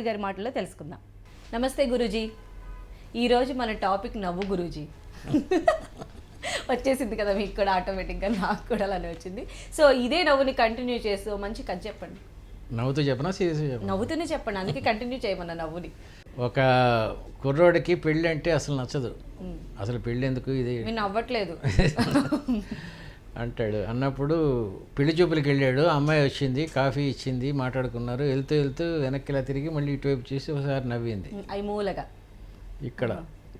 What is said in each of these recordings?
గారి మాటల్లో తెలుసుకుందాం. నమస్తే గురూజీ. ఈరోజు మన టాపిక్ నవ్వు గురూజీ. వచ్చేసింది కదా మీకు కూడా ఆటోమేటిక్గా, నాకు కూడా అలానే వచ్చింది. సో ఇదే నవ్వుని కంటిన్యూ చేస్తూ మంచి కథ చెప్పండి. నవ్వుతూ చెప్పనా సీరియస్గా చెప్పనా? నవ్వుతూనే చెప్పండి, అందుకే కంటిన్యూ చేయమన్న నవ్వుని. ఒక కుర్రోడికి పెళ్ళి అంటే అసలు నచ్చదు. అసలు పెళ్ళి ఎందుకు ఇది నేను నవ్వట్లేదు అంటాడు. అన్నప్పుడు పెళ్లి చూపులకి వెళ్ళాడు. అమ్మాయి వచ్చింది, కాఫీ ఇచ్చింది, మాట్లాడుకున్నారు. వెళ్తూ వెళ్తూ వెనక్కి ఇలా తిరిగి మళ్ళీ ఇటువైపు చూసి ఒకసారి నవ్వింది. అవి మూలగా ఇక్కడ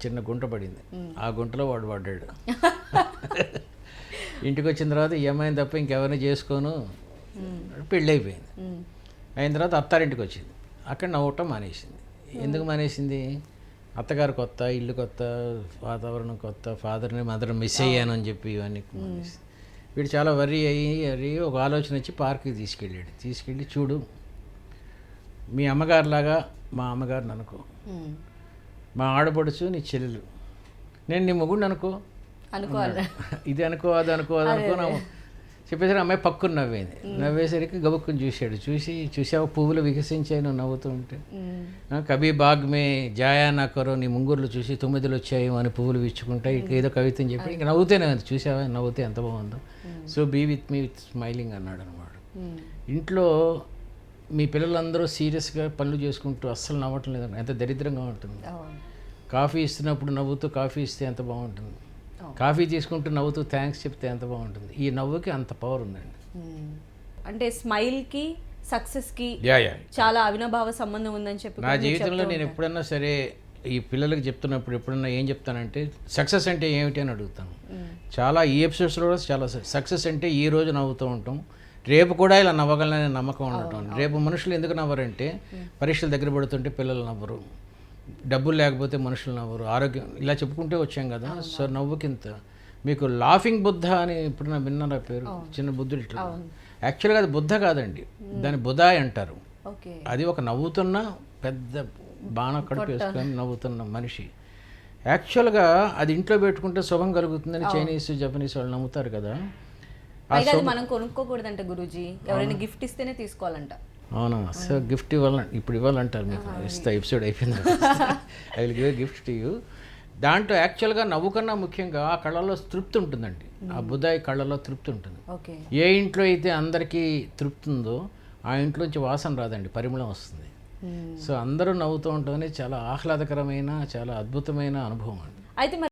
చిన్న గుంట పడింది. ఆ గుంటలో వాడు పడ్డాడు. ఇంటికి వచ్చిన తర్వాత ఈ అమ్మాయిని తప్ప ఇంకెవరిని చేసుకోను, పెళ్ళి అయిపోయింది. అయిన తర్వాత అత్తారింటికి వచ్చింది. అక్కడ నవ్వటం మానేసింది. ఎందుకు మానేసింది? అత్తగారు కొత్త, ఇల్లు కొత్త, వాతావరణం కొత్త, ఫాదర్ని మదర్ని మిస్ అయ్యాను అని చెప్పి ఇవన్నీ మానేసింది. వీడు చాలా వర్రీ అయ్యి ఒక ఆలోచన వచ్చి పార్క్కి తీసుకెళ్ళాడు. తీసుకెళ్ళి చూడు, మీ అమ్మగారులాగా మా అమ్మగారిని అనుకో, మా ఆడపడుచు నీ చెల్లెలు, నేను నీ మొగుడిని అనుకో, అనుకోవాలి. ఇది అనుకో అది అనుకో అది అనుకో చెప్పేసరికి అమ్మాయి పక్కుని నవ్వేది. నవ్వేసరికి గబుక్కుని చూసావు పువ్వులు వికసించాయి నువ్వు నవ్వుతూ ఉంటే. కబీ బాగ్ మే జాయా నా కరో, నీ ముంగుర్లు చూసి 9 వచ్చాయి అని పువ్వులు విచ్చుకుంటాయి, ఏదో కవిత అని చెప్పి ఇంకా నవ్వుతేనే ఉంది. చూసావా నవ్వుతే ఎంత బాగుందో. So be with me with smiling అన్నాడు అనమాట. ఇంట్లో మీ పిల్లలందరూ సీరియస్గా పనులు చేసుకుంటూ అస్సలు నవ్వటం లేదన్న, ఎంత దరిద్రంగా ఉంటుంది. కాఫీ ఇస్తున్నప్పుడు నవ్వుతూ కాఫీ ఇస్తే ఎంత బాగుంటుంది. కాఫీ తీసుకుంటూ నవ్వుతూ థ్యాంక్స్ చెప్తే ఎంత బాగుంటుంది. ఈ నవ్వుకి అంత పవర్ ఉందండి. అంటే స్మైల్కి సక్సెస్కి చాలా అవినాభావ సంబంధం ఉందని చెప్పి నా జీవితంలో నేను ఎప్పుడన్నా సరే ఈ పిల్లలకి చెప్తున్నప్పుడు ఎప్పుడన్నా ఏం చెప్తానంటే, సక్సెస్ అంటే ఏమిటి అని అడుగుతాను. చాలా ఈ ఎపిసోడ్స్లో కూడా చాలా సక్సెస్ అంటే ఈ రోజు నవ్వుతూ ఉంటాం, రేపు కూడా ఇలా నవ్వగలనే నమ్మకం ఉండటం. రేపు మనుషులు ఎందుకు నవ్వరంటే, పరీక్షలు దగ్గర పడుతుంటే పిల్లలు నవ్వరు, డబ్బులు లేకపోతే మనుషులు నవ్వరు, ఆరోగ్యం, ఇలా చెప్పుకుంటే వచ్చాం కదా. సో నవ్వుకింత మీకు లాఫింగ్ బుద్ధ అని ఇప్పుడు నా విన్నారా పేరు, చిన్న బుద్ధుడు ఇట్లా. యాక్చువల్గా అది బుద్ధ కాదండి, దాన్ని బుధాయ్ అంటారు. అది ఒక నవ్వుతున్న పెద్ద బాణం కడుపు వేసుకొని నవ్వుతున్న మనిషి. యాక్చువల్గా అది ఇంట్లో పెట్టుకుంటే శుభం కలుగుతుందని చైనీస్ జపనీస్ వాళ్ళు నమ్ముతారు కదా. మనం కొనుక్కోకూడదంట గురూజీ, ఎవరైనా గిఫ్ట్ ఇస్తేనే తీసుకోవాలంట. అవునా? సో గిఫ్ట్ ఇప్పుడు ఇవ్వాలంటారు మీకు. ఇస్తా, ఎపిసోడ్ అయిపోయింది. I will give gift to you. దాంట్లో యాక్చువల్గా నవ్వు కన్నా ముఖ్యంగా ఆ కళ్ళలో తృప్తి ఉంటుందండి. ఆ బుధాయి కళ్ళలో తృప్తి ఉంటుంది. ఏ ఇంట్లో అయితే అందరికీ తృప్తి ఉందో ఆ ఇంట్లోంచి వాసన రాదండి, పరిమళం వస్తుంది. సో అందరూ నవ్వుతూ ఉండటం చాలా ఆహ్లాదకరమైన, చాలా అద్భుతమైన అనుభవం అండి. అయితే